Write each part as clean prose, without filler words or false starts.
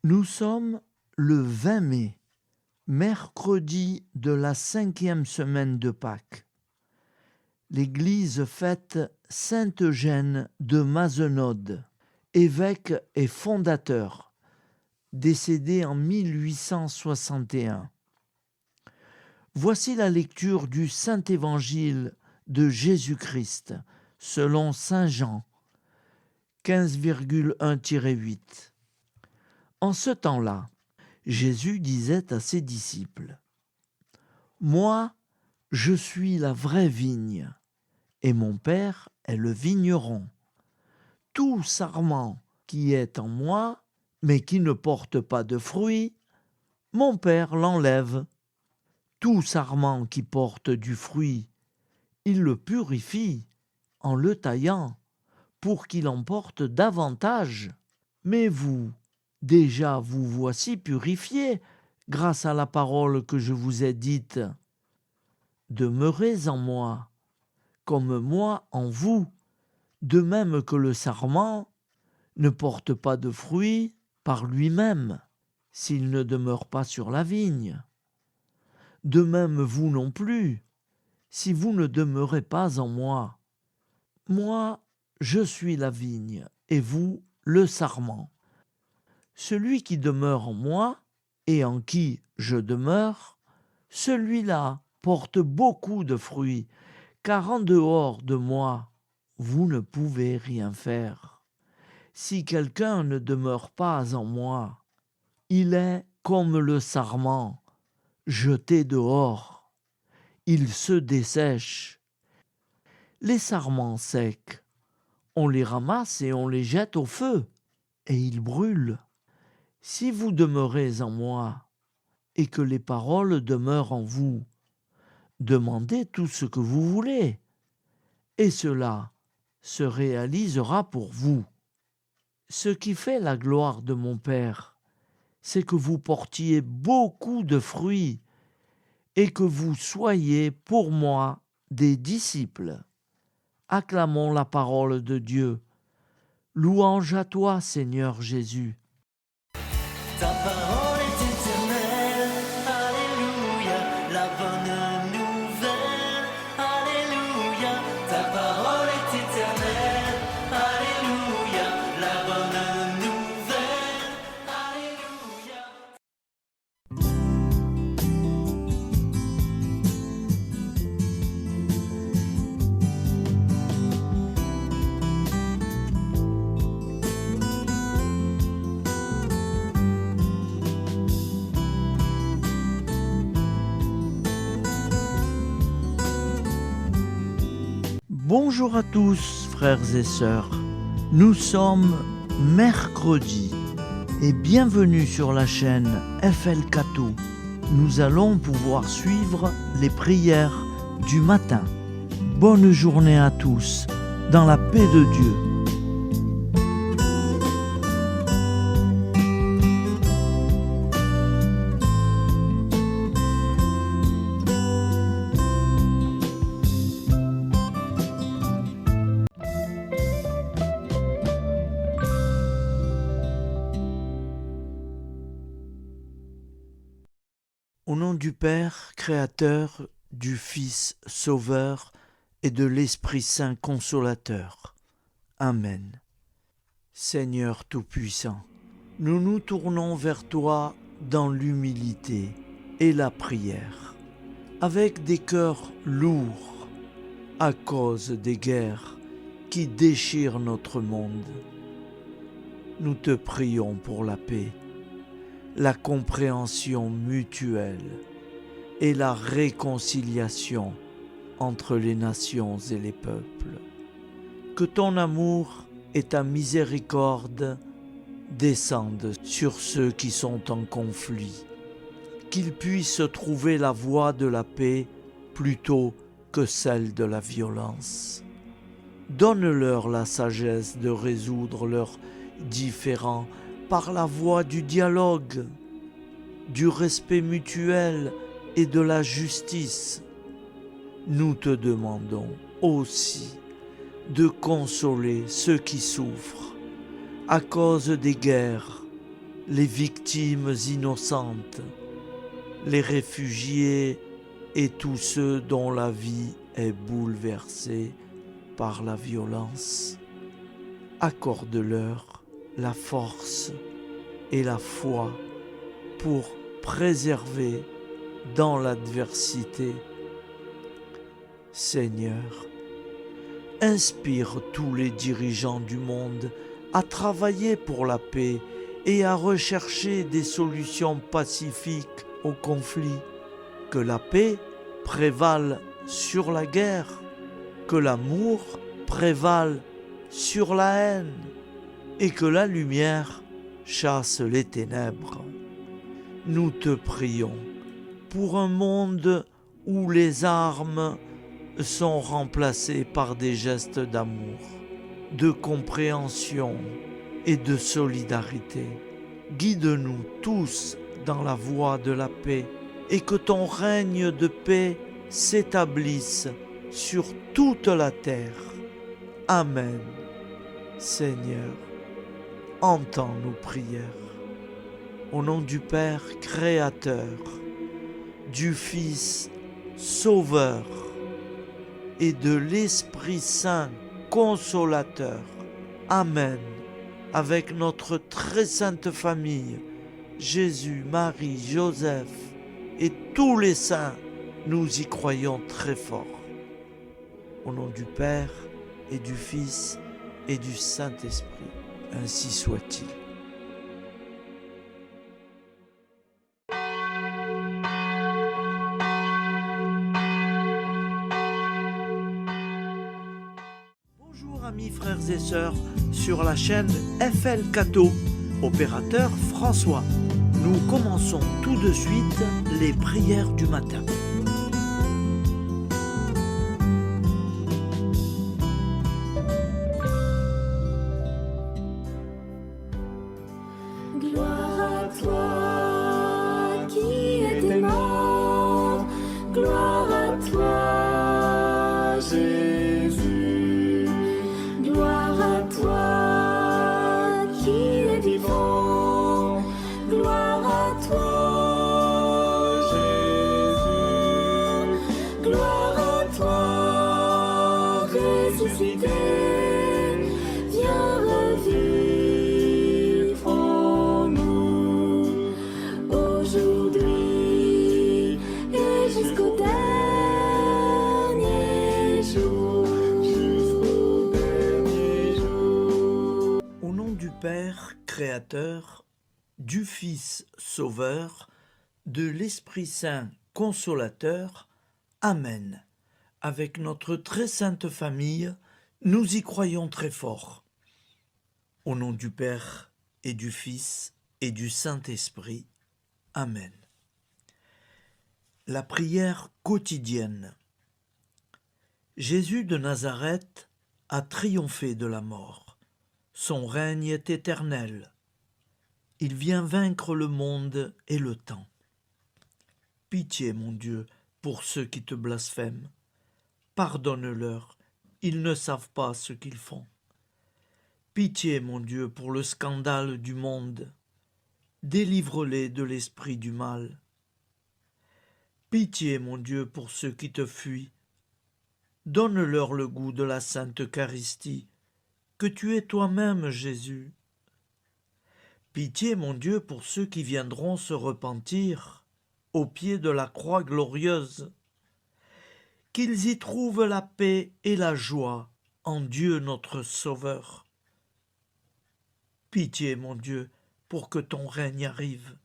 Nous sommes le 20 mai, mercredi de la 5e semaine de Pâques. L'Église fête saint Eugène de Mazenod, évêque et fondateur, décédé en 1861. Voici la lecture du Saint-Évangile de Jésus-Christ, selon saint Jean, 15,1-8. En ce temps-là, Jésus disait à ses disciples : « Moi, je suis la vraie vigne, et mon Père est le vigneron. Tout sarment qui est en moi, mais qui ne porte pas de fruits, mon Père l'enlève. Tout sarment qui porte du fruit, il le purifie en le taillant, pour qu'il en porte davantage. Mais vous, déjà vous voici purifiés grâce à la parole que je vous ai dite. Demeurez en moi, comme moi en vous, de même que le sarment ne porte pas de fruits par lui-même, s'il ne demeure pas sur la vigne. De même vous non plus, si vous ne demeurez pas en moi. Moi, je suis la vigne, et vous, le sarment. Celui qui demeure en moi, et en qui je demeure, celui-là porte beaucoup de fruits, car en dehors de moi, vous ne pouvez rien faire. Si quelqu'un ne demeure pas en moi, il est comme le sarment, jeté dehors. Il se dessèche. Les sarments secs, on les ramasse et on les jette au feu, et ils brûlent. Si vous demeurez en moi, et que les paroles demeurent en vous, demandez tout ce que vous voulez, et cela se réalisera pour vous. Ce qui fait la gloire de mon Père, c'est que vous portiez beaucoup de fruits, et que vous soyez pour moi des disciples. Acclamons la parole de Dieu. Louange à toi, Seigneur Jésus. Ta parole est éternelle, alléluia, la bonne nouvelle, alléluia. Ta parole est éternelle, alléluia, la bonne nouvelle, alléluia. Bonjour à tous, frères et sœurs. Nous sommes mercredi et bienvenue sur la chaîne FL Cato. Nous allons pouvoir suivre les prières du matin. Bonne journée à tous, dans la paix de Dieu. Au nom du Père, Créateur, du Fils, Sauveur, et de l'Esprit Saint Consolateur. Amen. Seigneur Tout-Puissant, nous nous tournons vers toi dans l'humilité et la prière, avec des cœurs lourds à cause des guerres qui déchirent notre monde. Nous te prions pour la paix, la compréhension mutuelle et la réconciliation entre les nations et les peuples. Que ton amour et ta miséricorde descendent sur ceux qui sont en conflit, qu'ils puissent trouver la voie de la paix plutôt que celle de la violence. Donne-leur la sagesse de résoudre leurs différends par la voie du dialogue, du respect mutuel et de la justice. Nous te demandons aussi de consoler ceux qui souffrent à cause des guerres les victimes innocentes, les réfugiés et tous ceux dont la vie est bouleversée par la violence. Accorde-leur la force et la foi pour préserver dans l'adversité. Seigneur, inspire tous les dirigeants du monde à travailler pour la paix et à rechercher des solutions pacifiques aux conflits. Que la paix prévale sur la guerre, que l'amour prévale sur la haine et que la lumière chasse les ténèbres. Nous te prions pour un monde où les armes sont remplacées par des gestes d'amour, de compréhension et de solidarité. Guide-nous tous dans la voie de la paix et que ton règne de paix s'établisse sur toute la terre. Amen. Seigneur, entends nos prières. Au nom du Père Créateur, du Fils Sauveur et de l'Esprit Saint Consolateur. Amen. Avec notre très sainte famille, Jésus, Marie, Joseph et tous les saints, nous y croyons très fort. Au nom du Père et du Fils et du Saint-Esprit, ainsi soit-il. Bonjour amis frères et sœurs sur la chaîne FL Cato, opérateur François. Nous commençons tout de suite les prières du matin. Gloire à toi qui étais mort, gloire à toi Jésus, gloire à toi qui es vivant, gloire à toi Jésus, gloire à toi ressuscité, viens revivre en nous aujourd'hui et jusqu'au dernier jour, jusqu'au dernier jour. Au nom du Père Créateur, du Fils Sauveur, de l'Esprit Saint Consolateur. Amen. Avec notre très sainte famille, nous y croyons très fort. Au nom du Père et du Fils et du Saint-Esprit. Amen. La prière quotidienne. Jésus de Nazareth a triomphé de la mort. Son règne est éternel. Il vient vaincre le monde et le temps. Pitié, mon Dieu, pour ceux qui te blasphèment. Pardonne-leur, ils ne savent pas ce qu'ils font. Pitié, mon Dieu, pour le scandale du monde. Délivre-les de l'esprit du mal. Pitié, mon Dieu, pour ceux qui te fuient. Donne-leur le goût de la Sainte Eucharistie, que tu es toi-même, Jésus. Pitié, mon Dieu, pour ceux qui viendront se repentir au pied de la croix glorieuse, qu'ils y trouvent la paix et la joie en Dieu notre Sauveur. Pitié, mon Dieu, pour que ton règne arrive.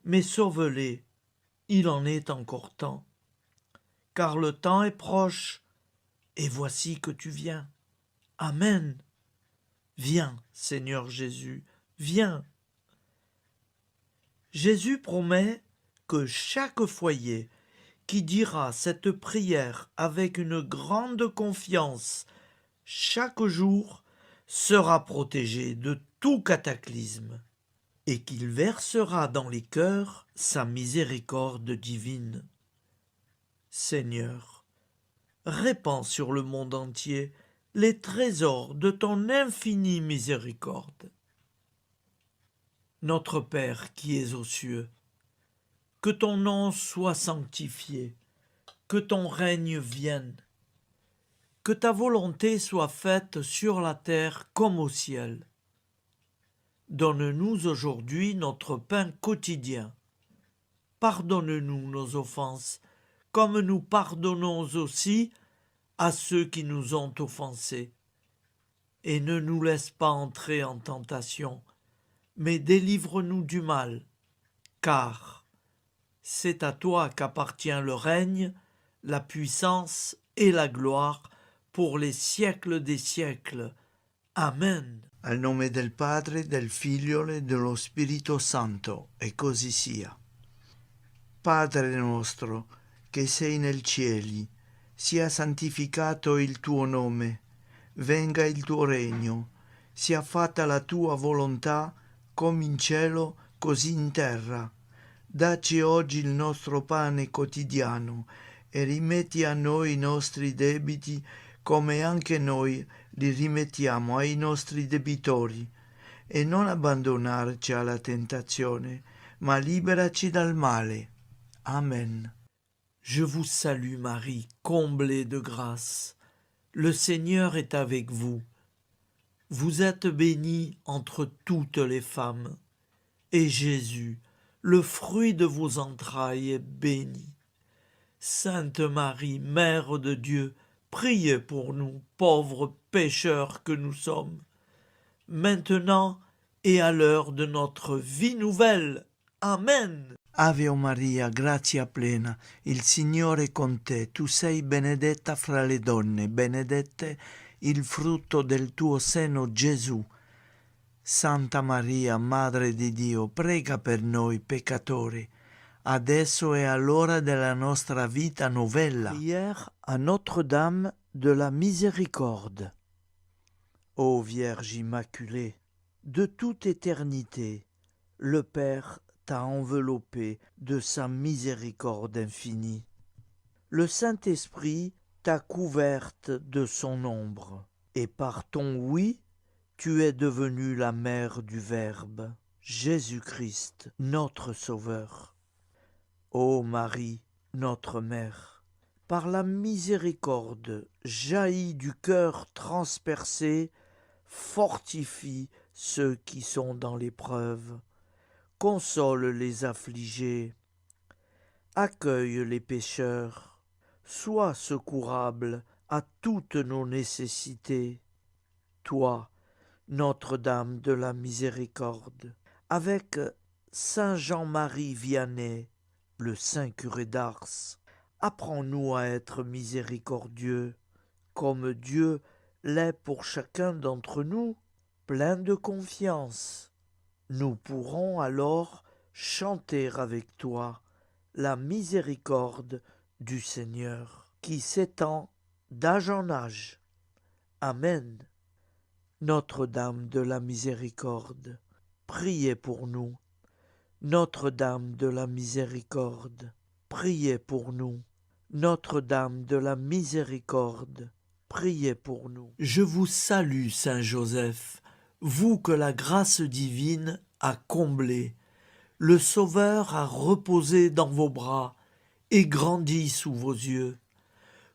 Mais sauve-les, il en est encore temps, car le temps est proche, et voici que tu viens. Amen. Viens, Seigneur Jésus, viens. Jésus promet que chaque foyer qui dira cette prière avec une grande confiance chaque jour sera protégé de tout cataclysme et qu'il versera dans les cœurs sa miséricorde divine. Seigneur, répands sur le monde entier les trésors de ton infinie miséricorde. Notre Père qui es aux cieux, que ton nom soit sanctifié, que ton règne vienne, que ta volonté soit faite sur la terre comme au ciel. Donne-nous aujourd'hui notre pain quotidien. Pardonne-nous nos offenses, comme nous pardonnons aussi à ceux qui nous ont offensés. Et ne nous laisse pas entrer en tentation, mais délivre-nous du mal, car c'est à toi qu'appartient le règne, la puissance et la gloire pour les siècles des siècles. Amen. Al nome del Padre, del Figlio e dello Spirito Santo, e così sia. Padre nostro, che sei nel cieli, sia santificato il tuo nome, venga il tuo regno, sia fatta la tua volontà, come in cielo, così in terra. Dacci oggi il nostro pane quotidiano e rimetti a noi i nostri debiti, come anche noi li rimettiamo ai nostri debitori, e non abbandonarci alla tentazione, ma liberaci dal male. Amen. Je vous salue Marie, comblée de grâce. Le Seigneur est avec vous. Vous êtes bénie entre toutes les femmes, et Jésus, le fruit de vos entrailles, est béni. Sainte Marie, Mère de Dieu, priez pour nous, pauvres pécheurs que nous sommes, maintenant et à l'heure de notre vie nouvelle. Amen. Ave Maria, grazia plena, il Signore è con te, tu sei benedetta fra le donne, benedetto il frutto del tuo seno, Gesù. Santa Maria, Madre di Dio, prega per noi peccatori, adesso e all'ora della nostra vita novella. Prière à Notre-Dame de la Miséricorde. Ô Vierge Immaculée, De toute éternité, le Père t'a enveloppé de sa miséricorde infinie. Le Saint-Esprit t'a couverte de son ombre, et par ton oui, tu es devenue la mère du Verbe, Jésus-Christ, notre Sauveur. Ô Marie, notre Mère, par la miséricorde jaillie du cœur transpercé, fortifie ceux qui sont dans l'épreuve, console les affligés, accueille les pécheurs, sois secourable à toutes nos nécessités. Toi, Notre-Dame de la Miséricorde, avec Saint Jean-Marie Vianney, le Saint curé d'Ars, apprends-nous à être miséricordieux, comme Dieu l'est pour chacun d'entre nous, plein de confiance. Nous pourrons alors chanter avec toi la miséricorde du Seigneur, qui s'étend d'âge en âge. Amen. Notre-Dame de la Miséricorde, priez pour nous. Notre-Dame de la Miséricorde, priez pour nous. Notre-Dame de la Miséricorde, priez pour nous. Je vous salue, Saint Joseph, vous que la grâce divine a comblé. Le Sauveur a reposé dans vos bras et grandi sous vos yeux.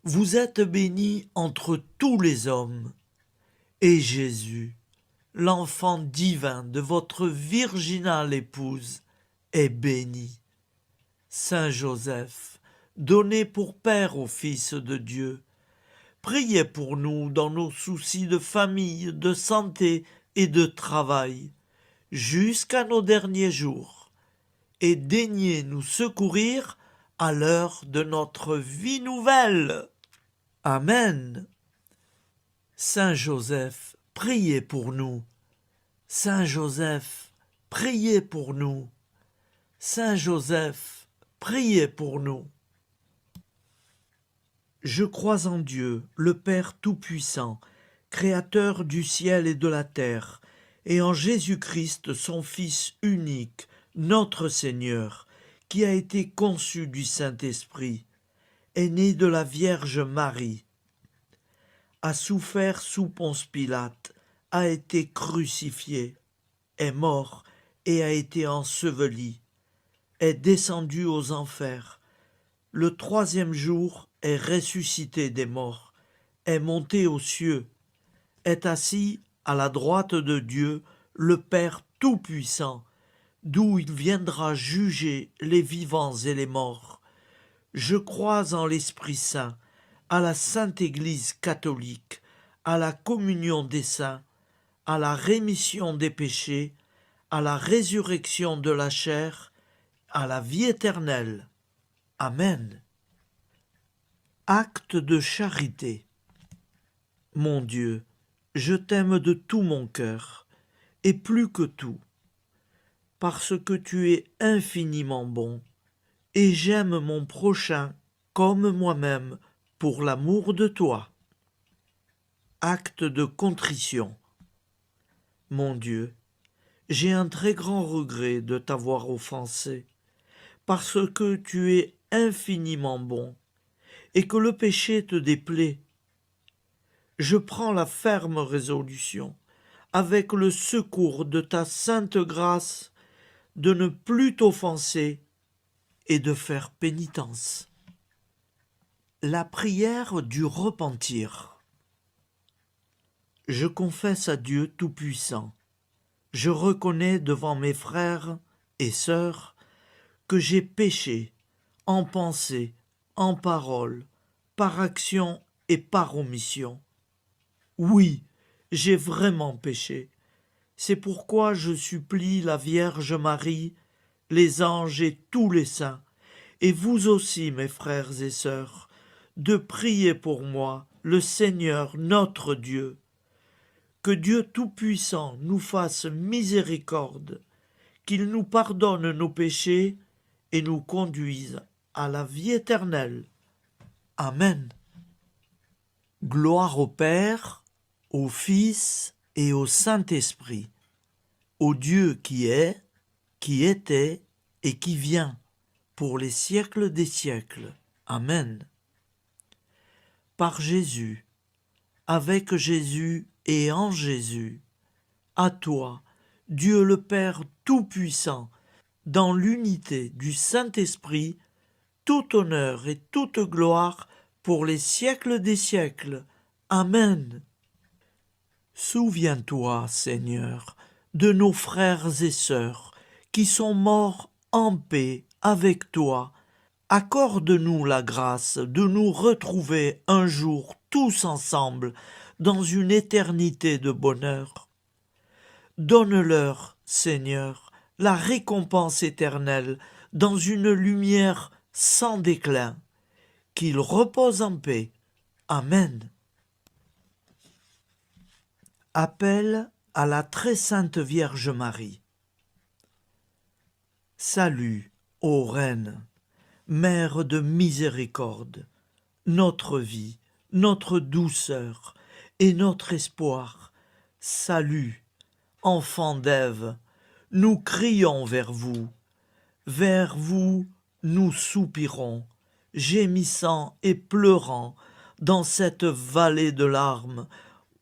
Vous êtes béni entre tous les hommes. Et Jésus, l'enfant divin de votre virginale épouse, est béni. Saint Joseph, donné pour Père au Fils de Dieu, priez pour nous dans nos soucis de famille, de santé et de travail, jusqu'à nos derniers jours, et daignez nous secourir à l'heure de notre vie nouvelle. Amen. Saint Joseph, priez pour nous. Saint Joseph, priez pour nous. Saint Joseph, priez pour nous. Je crois en Dieu, le Père Tout-Puissant, Créateur du ciel et de la terre, et en Jésus-Christ, son Fils unique, notre Seigneur, qui a été conçu du Saint-Esprit, est né de la Vierge Marie, a souffert sous Ponce Pilate, a été crucifié, est mort et a été enseveli, est descendu aux enfers, le troisième jour est ressuscité des morts, est monté aux cieux, est assis à la droite de Dieu, le Père Tout-Puissant, d'où il viendra juger les vivants et les morts. Je crois en l'Esprit Saint, à la Sainte Église catholique, à la communion des saints, à la rémission des péchés, à la résurrection de la chair, à la vie éternelle. Amen. Acte de charité. Mon Dieu, je t'aime de tout mon cœur, et plus que tout, parce que tu es infiniment bon, et j'aime mon prochain comme moi-même pour l'amour de toi. Acte de contrition. Mon Dieu, j'ai un très grand regret de t'avoir offensé, parce que tu es infiniment bon, et que le péché te déplaît. Je prends la ferme résolution, avec le secours de ta sainte grâce, de ne plus t'offenser et de faire pénitence. La prière du repentir. Je confesse à Dieu Tout-Puissant, je reconnais devant mes frères et sœurs que j'ai péché en pensée, en parole, par action et par omission. Oui, j'ai vraiment péché. C'est pourquoi je supplie la Vierge Marie, les anges et tous les saints, et vous aussi, mes frères et sœurs, de prier pour moi, le Seigneur notre Dieu. Que Dieu Tout-Puissant nous fasse miséricorde, qu'il nous pardonne nos péchés et nous conduise à la vie éternelle. Amen. Gloire au Père, au Fils et au Saint-Esprit, au Dieu qui est, qui était et qui vient, pour les siècles des siècles. Amen. Par Jésus, avec Jésus et en Jésus, à toi, Dieu le Père Tout-Puissant, dans l'unité du Saint-Esprit, tout honneur et toute gloire pour les siècles des siècles. Amen. Souviens-toi, Seigneur, de nos frères et sœurs qui sont morts en paix avec toi. Accorde-nous la grâce de nous retrouver un jour tous ensemble dans une éternité de bonheur. Donne-leur, Seigneur, la récompense éternelle dans une lumière sans déclin. Qu'ils reposent en paix. Amen. Appel à la très sainte Vierge Marie. Salut, ô Reine, Mère de miséricorde, notre vie, notre douceur et notre espoir. Salut, enfant d'Ève, nous crions vers vous. Vers vous, nous soupirons, gémissant et pleurant dans cette vallée de larmes.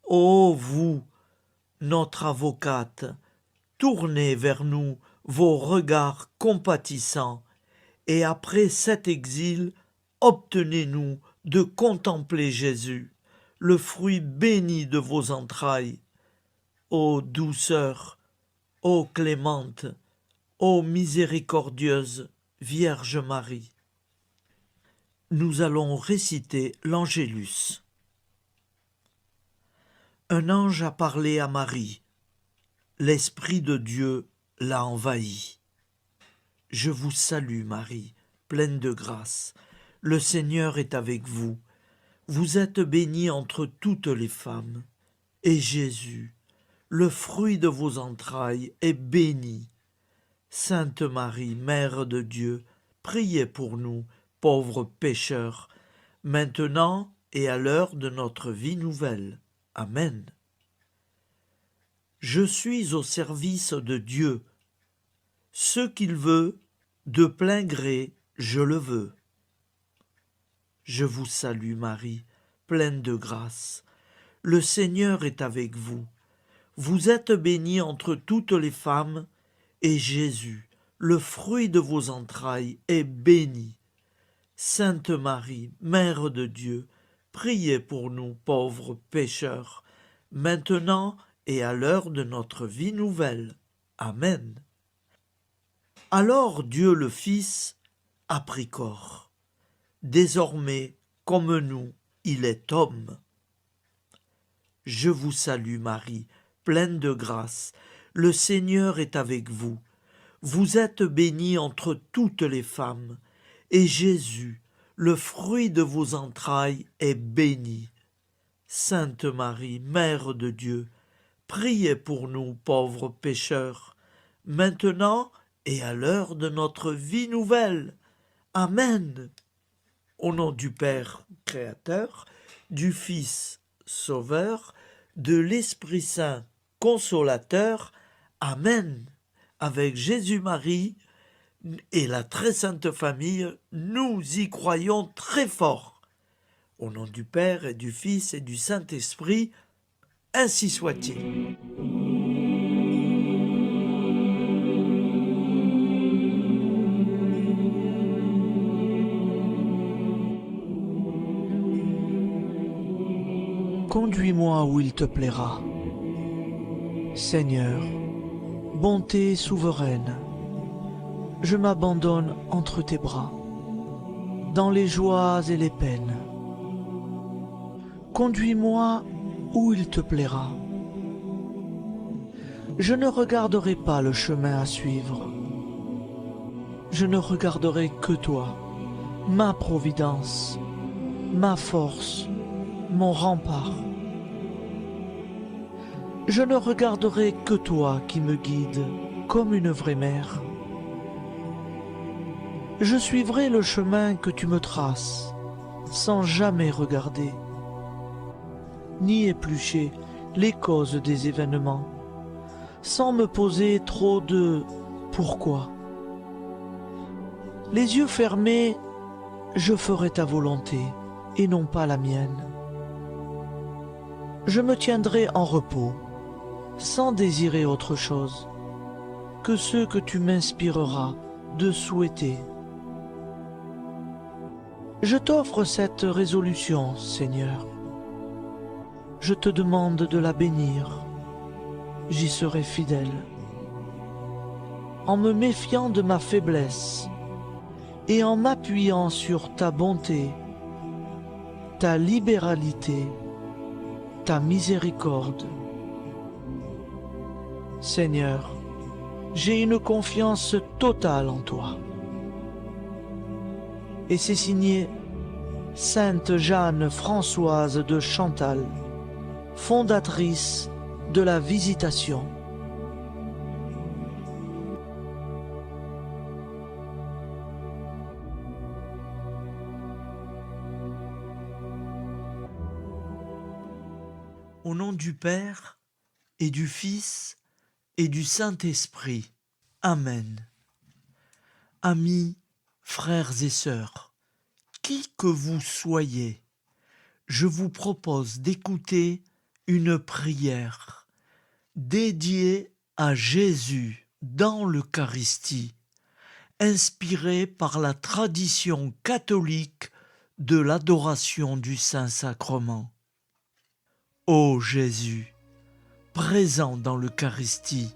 Ô vous, notre avocate, tournez vers nous vos regards compatissants, et après cet exil, obtenez-nous de contempler Jésus, le fruit béni de vos entrailles. Ô douceur, ô clémente, ô miséricordieuse Vierge Marie. Nous allons réciter l'Angélus. Un ange a parlé à Marie. L'Esprit de Dieu l'a envahie. Je vous salue, Marie, pleine de grâce. Le Seigneur est avec vous. Vous êtes bénie entre toutes les femmes. Et Jésus, le fruit de vos entrailles, est béni. Sainte Marie, Mère de Dieu, priez pour nous, pauvres pécheurs, maintenant et à l'heure de notre vie nouvelle. Amen. Je suis au service de Dieu. Ce qu'il veut, de plein gré, je le veux. Je vous salue, Marie, pleine de grâce. Le Seigneur est avec vous. Vous êtes bénie entre toutes les femmes, et Jésus, le fruit de vos entrailles, est béni. Sainte Marie, Mère de Dieu, priez pour nous pauvres pécheurs, maintenant et à l'heure de notre vie nouvelle. Amen. Alors Dieu le Fils a pris corps. Désormais, comme nous, il est homme. Je vous salue Marie, pleine de grâce. Le Seigneur est avec vous. Vous êtes bénie entre toutes les femmes, et Jésus, le fruit de vos entrailles, est béni. Sainte Marie, Mère de Dieu, priez pour nous pauvres pécheurs, maintenant et à l'heure de notre vie nouvelle. Amen. Au nom du Père Créateur, du Fils Sauveur, de l'Esprit Saint Consolateur. Amen. Avec Jésus-Marie et la très sainte famille, nous y croyons très fort. Au nom du Père et du Fils et du Saint-Esprit, ainsi soit-il. Conduis-moi où il te plaira. Seigneur, bonté souveraine, je m'abandonne entre tes bras, dans les joies et les peines. Conduis-moi où il te plaira. Je ne regarderai pas le chemin à suivre. Je ne regarderai que toi, ma providence, ma force, mon rempart. Je ne regarderai que toi qui me guides comme une vraie mère. Je suivrai le chemin que tu me traces, sans jamais regarder, ni éplucher les causes des événements, sans me poser trop de « pourquoi ». Les yeux fermés, je ferai ta volonté et non pas la mienne. Je me tiendrai en repos, sans désirer autre chose que ce que tu m'inspireras de souhaiter. Je t'offre cette résolution, Seigneur. Je te demande de la bénir. J'y serai fidèle. En me méfiant de ma faiblesse et en m'appuyant sur ta bonté, ta libéralité, ta miséricorde. Seigneur, j'ai une confiance totale en toi. Et c'est signé Sainte Jeanne Françoise de Chantal, fondatrice de la Visitation. Au nom du Père et du Fils et du Saint-Esprit. Amen. Amis, frères et sœurs, qui que vous soyez, je vous propose d'écouter une prière dédiée à Jésus dans l'Eucharistie, inspirée par la tradition catholique de l'adoration du Saint-Sacrement. Ô Jésus, présent dans l'Eucharistie,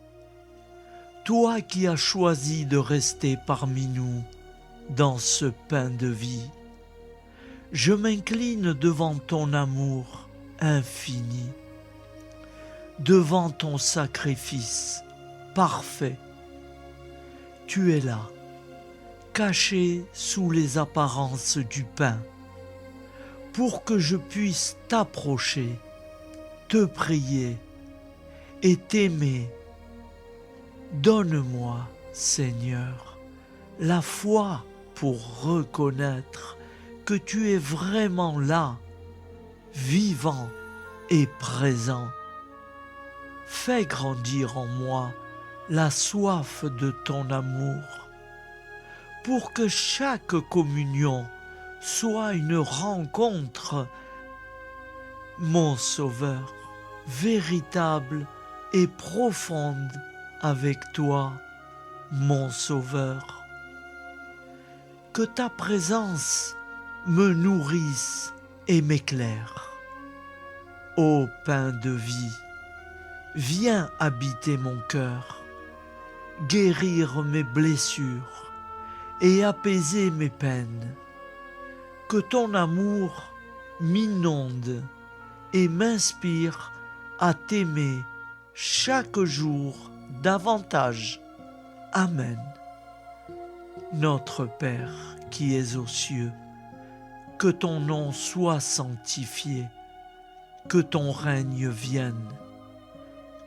toi qui as choisi de rester parmi nous dans ce pain de vie, je m'incline devant ton amour infini, devant ton sacrifice parfait. Tu es là, caché sous les apparences du pain, pour que je puisse t'approcher, te prier et t'aimer. Donne-moi, Seigneur, la foi pour reconnaître que tu es vraiment là, vivant et présent. Fais grandir en moi la soif de ton amour, pour que chaque communion soit une rencontre, mon Sauveur, véritable et profonde avec toi. mon Sauveur. Que ta présence me nourrisse et m'éclaire. Ô pain de vie, viens habiter mon cœur, guérir mes blessures et apaiser mes peines. Que ton amour m'inonde et m'inspire à t'aimer chaque jour davantage. Amen. Notre Père qui es aux cieux, que ton nom soit sanctifié, que ton règne vienne,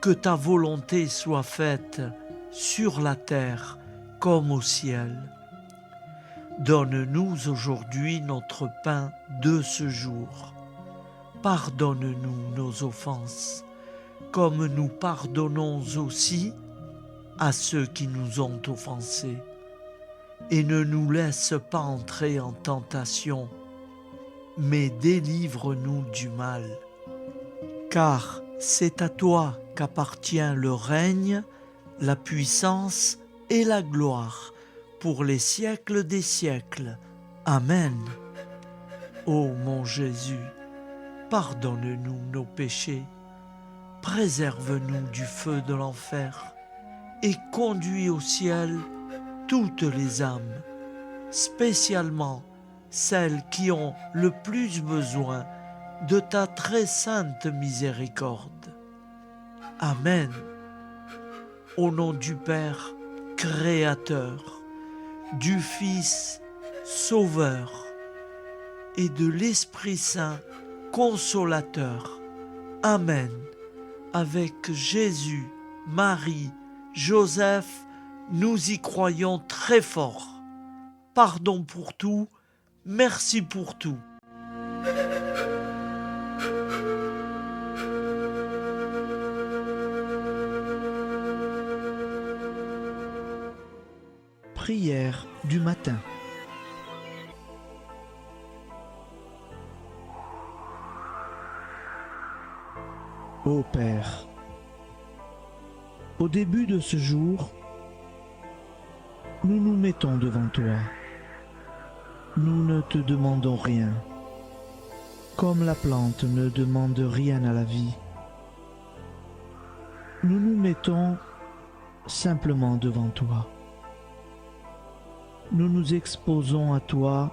que ta volonté soit faite sur la terre comme au ciel. Donne-nous aujourd'hui notre pain de ce jour. Pardonne-nous nos offenses, comme nous pardonnons aussi à ceux qui nous ont offensés. Et ne nous laisse pas entrer en tentation, mais délivre-nous du mal. Car c'est à toi qu'appartient le règne, la puissance et la gloire, pour les siècles des siècles. Amen. Ô mon Jésus, pardonne-nous nos péchés, préserve-nous du feu de l'enfer et conduis au ciel toutes les âmes, spécialement celles qui ont le plus besoin de ta très sainte miséricorde. Amen. Au nom du Père Créateur, du Fils Sauveur et de l'Esprit Saint Consolateur. Amen. Avec Jésus, Marie, Joseph, nous y croyons très fort. Pardon pour tout, merci pour tout. Prière du matin. Ô Père, au début de ce jour, nous nous mettons devant toi. Nous ne te demandons rien, comme la plante ne demande rien à la vie. Nous nous mettons simplement devant toi. Nous nous exposons à toi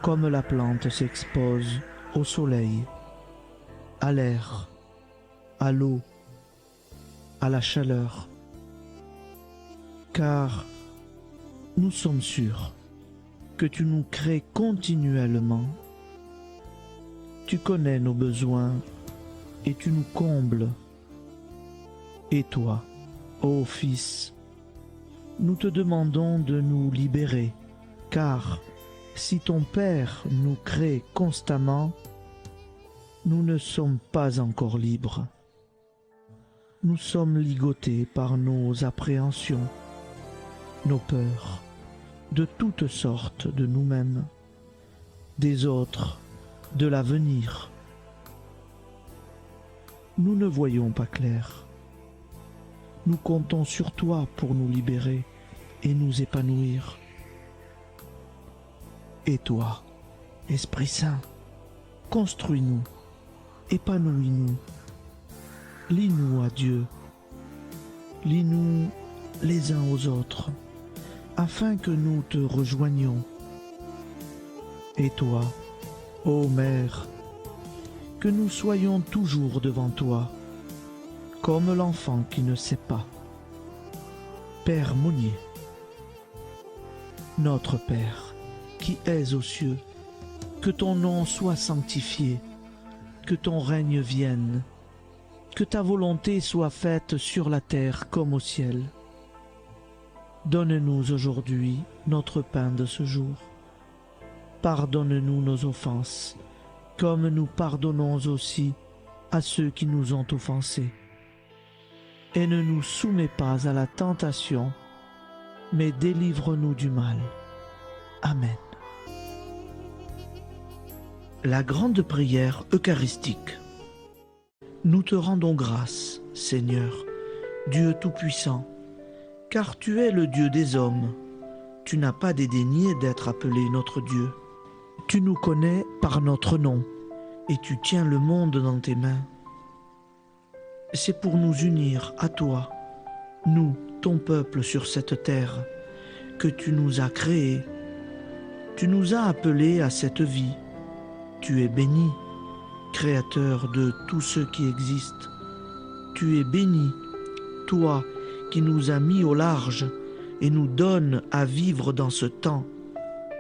comme la plante s'expose au soleil, à l'air, à l'eau, à la chaleur. Car nous sommes sûrs que tu nous crées continuellement. Tu connais nos besoins et tu nous combles. Et toi, ô Fils, nous te demandons de nous libérer, car si ton Père nous crée constamment, nous ne sommes pas encore libres. Nous sommes ligotés par nos appréhensions, nos peurs, de toutes sortes de nous-mêmes, des autres, de l'avenir. Nous ne voyons pas clair. Nous comptons sur toi pour nous libérer et nous épanouir. Et toi, Esprit Saint, construis-nous, épanouis-nous, lie-nous à Dieu, lie-nous les uns aux autres, afin que nous te rejoignions. Et toi, ô Mère, que nous soyons toujours devant toi, comme l'enfant qui ne sait pas. Père Monnier, notre Père, qui es aux cieux, que ton nom soit sanctifié, que ton règne vienne, que ta volonté soit faite sur la terre comme au ciel. Donne-nous aujourd'hui notre pain de ce jour. Pardonne-nous nos offenses, comme nous pardonnons aussi à ceux qui nous ont offensés. Et ne nous soumets pas à la tentation, mais délivre-nous du mal. Amen. La grande prière eucharistique. Nous te rendons grâce, Seigneur, Dieu Tout-Puissant, Car tu es le Dieu des hommes. Tu n'as pas dédaigné d'être appelé notre Dieu. Tu nous connais par notre nom, et tu tiens le monde dans tes mains. C'est pour nous unir à toi, nous, ton peuple sur cette terre, que tu nous as créés. Tu nous as appelés à cette vie. Tu es béni, Créateur de tout ce qui existe. Tu es béni, toi qui nous as mis au large et nous donnes à vivre dans ce temps.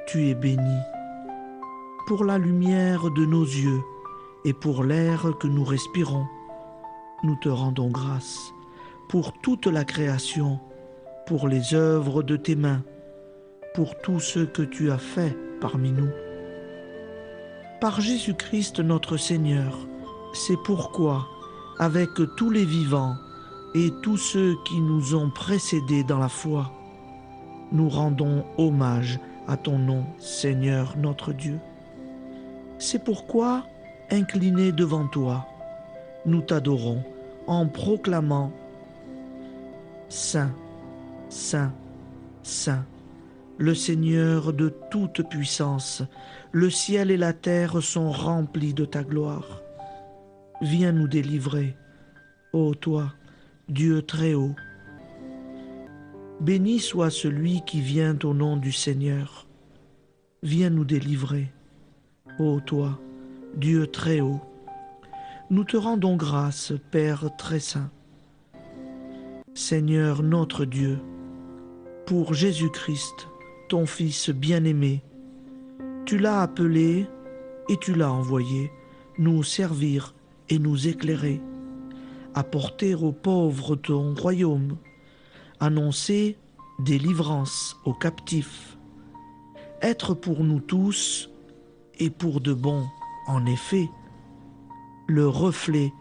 Tu es béni. Pour la lumière de nos yeux et pour l'air que nous respirons, nous te rendons grâce. Pour toute la création, pour les œuvres de tes mains, pour tout ce que tu as fait parmi nous. Par Jésus-Christ notre Seigneur, c'est pourquoi, avec tous les vivants et tous ceux qui nous ont précédés dans la foi, nous rendons hommage à ton nom, Seigneur notre Dieu. C'est pourquoi, inclinés devant toi, nous t'adorons en proclamant « Saint, Saint, Saint ». Le Seigneur de toute puissance, le ciel et la terre sont remplis de ta gloire. Viens nous délivrer, ô toi, Dieu très haut. Béni soit celui qui vient au nom du Seigneur. Viens nous délivrer, ô toi, Dieu très haut. Nous te rendons grâce, Père très saint. Seigneur notre Dieu, pour Jésus-Christ, ton Fils bien-aimé, tu l'as appelé et tu l'as envoyé nous servir et nous éclairer, apporter aux pauvres ton royaume, annoncer délivrance aux captifs, être pour nous tous et pour de bon, en effet, le reflet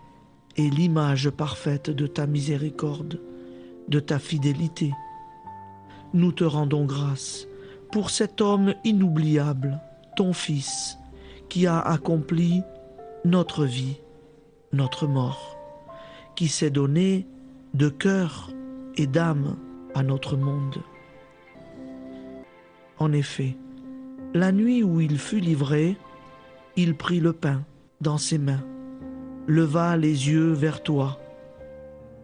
et l'image parfaite de ta miséricorde, de ta fidélité. Nous te rendons grâce pour cet homme inoubliable, ton Fils, qui a accompli notre vie, notre mort, qui s'est donné de cœur et d'âme à notre monde. En effet, la nuit où il fut livré, il prit le pain dans ses mains, leva les yeux vers toi.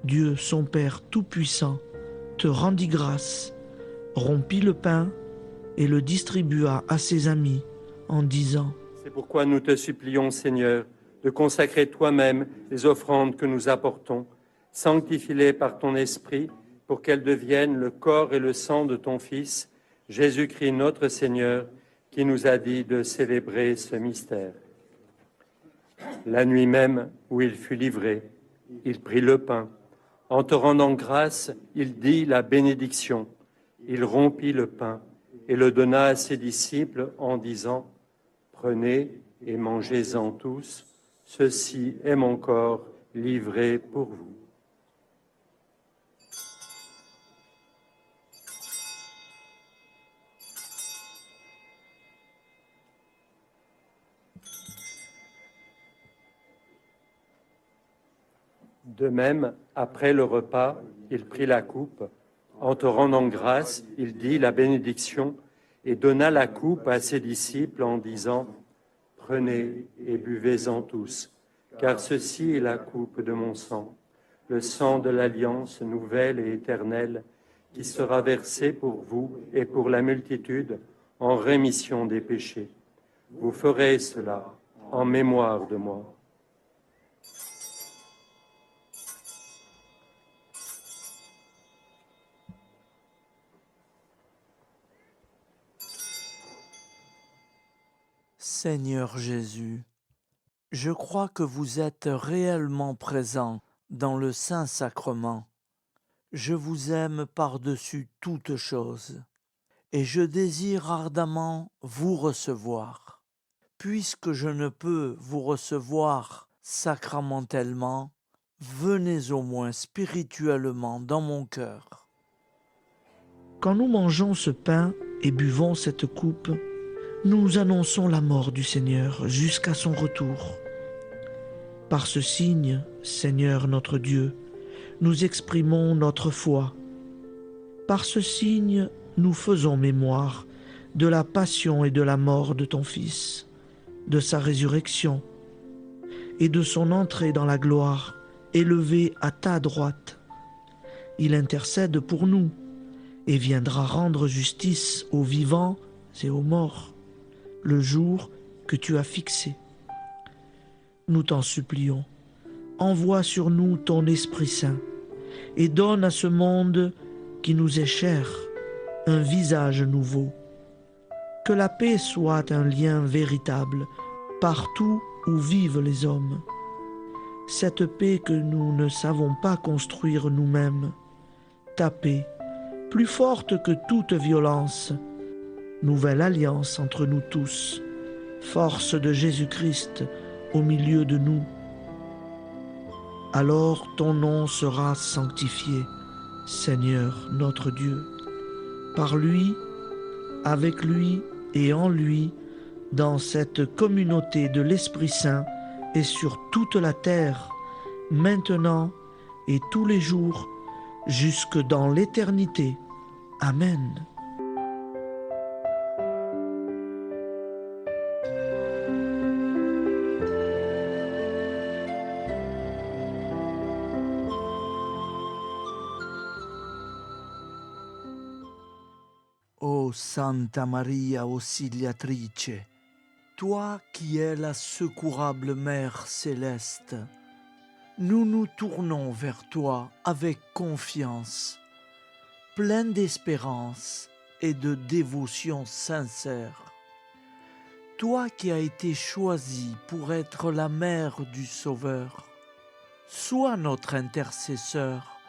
Dieu, son Père Tout-Puissant, te rendit grâce, rompit le pain et le distribua à ses amis en disant : C'est pourquoi nous te supplions, Seigneur, de consacrer toi-même les offrandes que nous apportons. Sanctifie-les par ton Esprit pour qu'elles deviennent le corps et le sang de ton Fils, Jésus-Christ notre Seigneur, qui nous a dit de célébrer ce mystère. La nuit même où il fut livré, il prit le pain. En te rendant grâce, il dit la bénédiction. Il rompit le pain et le donna à ses disciples en disant : Prenez et mangez-en tous, ceci est mon corps livré pour vous. De même, après le repas, il prit la coupe. En te rendant grâce, il dit la bénédiction et donna la coupe à ses disciples en disant : Prenez et buvez-en tous, car ceci est la coupe de mon sang, le sang de l'alliance nouvelle et éternelle, qui sera versé pour vous et pour la multitude en rémission des péchés. Vous ferez cela en mémoire de moi. Seigneur Jésus, je crois que vous êtes réellement présent dans le Saint-Sacrement. Je vous aime par-dessus toute chose et je désire ardemment vous recevoir. Puisque je ne peux vous recevoir sacramentellement, venez au moins spirituellement dans mon cœur. Quand nous mangeons ce pain et buvons cette coupe, nous annonçons la mort du Seigneur jusqu'à son retour. Par ce signe, Seigneur notre Dieu, nous exprimons notre foi. Par ce signe, nous faisons mémoire de la passion et de la mort de ton Fils, de sa résurrection et de son entrée dans la gloire, élevé à ta droite. Il intercède pour nous et viendra rendre justice aux vivants et aux morts, le jour que tu as fixé. Nous t'en supplions, envoie sur nous ton Esprit Saint et donne à ce monde qui nous est cher un visage nouveau. Que la paix soit un lien véritable partout où vivent les hommes. Cette paix que nous ne savons pas construire nous-mêmes, ta paix, plus forte que toute violence, nouvelle alliance entre nous tous, force de Jésus-Christ au milieu de nous. Alors ton nom sera sanctifié, Seigneur notre Dieu. Par lui, avec lui et en lui, dans cette communauté de l'Esprit Saint et sur toute la terre, maintenant et tous les jours, jusque dans l'éternité. Amen. Ô Santa Maria Auxiliatrice, toi qui es la secourable Mère céleste, nous nous tournons vers toi avec confiance, plein d'espérance et de dévotion sincère. Toi qui as été choisie pour être la mère du Sauveur, sois notre intercesseur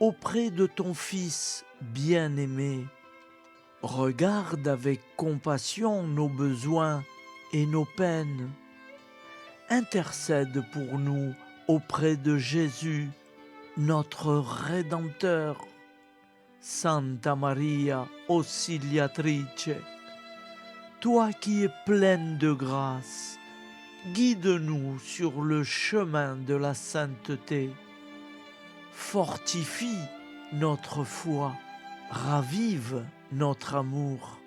auprès de ton Fils bien-aimé. Regarde avec compassion nos besoins et nos peines. Intercède pour nous auprès de Jésus, notre Rédempteur. Santa Maria Auxiliatrice, toi qui es pleine de grâce, guide-nous sur le chemin de la sainteté. Fortifie notre foi, ravive notre amour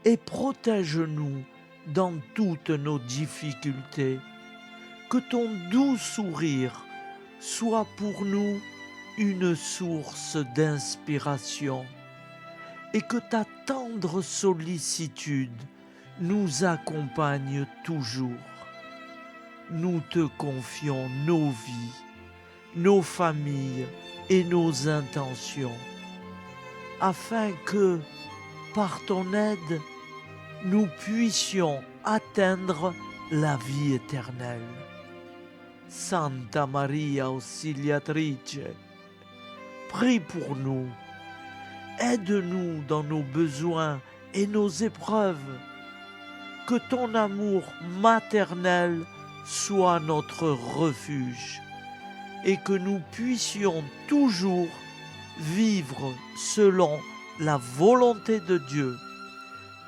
et protège-nous dans toutes nos difficultés. Que ton doux sourire soit pour nous une source d'inspiration et que ta tendre sollicitude nous accompagne toujours. Nous te confions nos vies, nos familles et nos intentions, afin que, par ton aide, nous puissions atteindre la vie éternelle. Santa Maria Auxiliatrice, prie pour nous, aide-nous dans nos besoins et nos épreuves, que ton amour maternel soit notre refuge et que nous puissions toujours vivre selon la volonté de Dieu.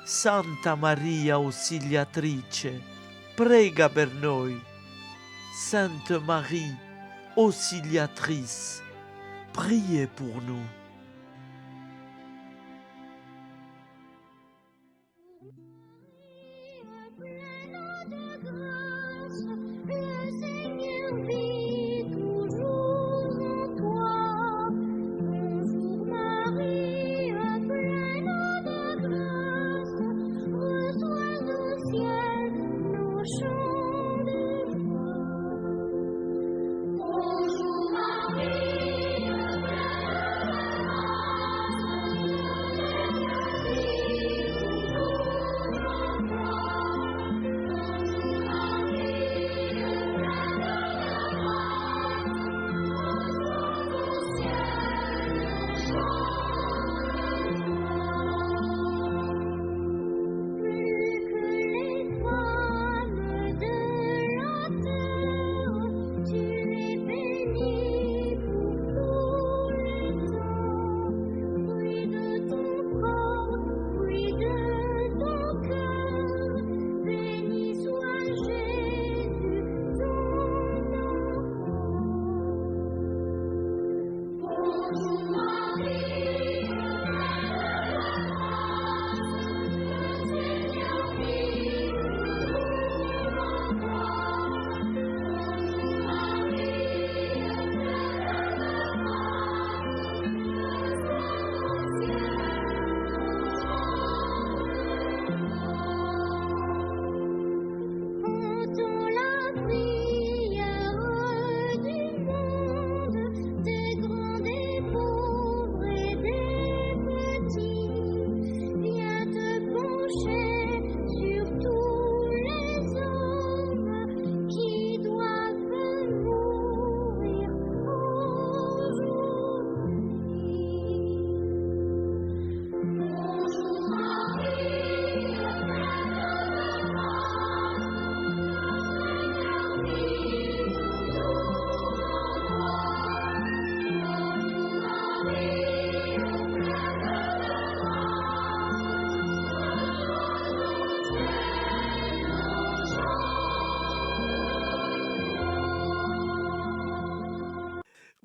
Santa Maria Auxiliatrice, prega per noi. Sainte Marie, Auxiliatrice, priez pour nous.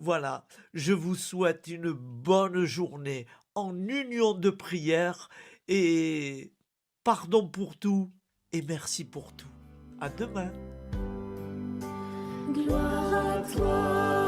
Voilà, je vous souhaite une bonne journée en union de prière et pardon pour tout et merci pour tout. À demain. Gloire à toi.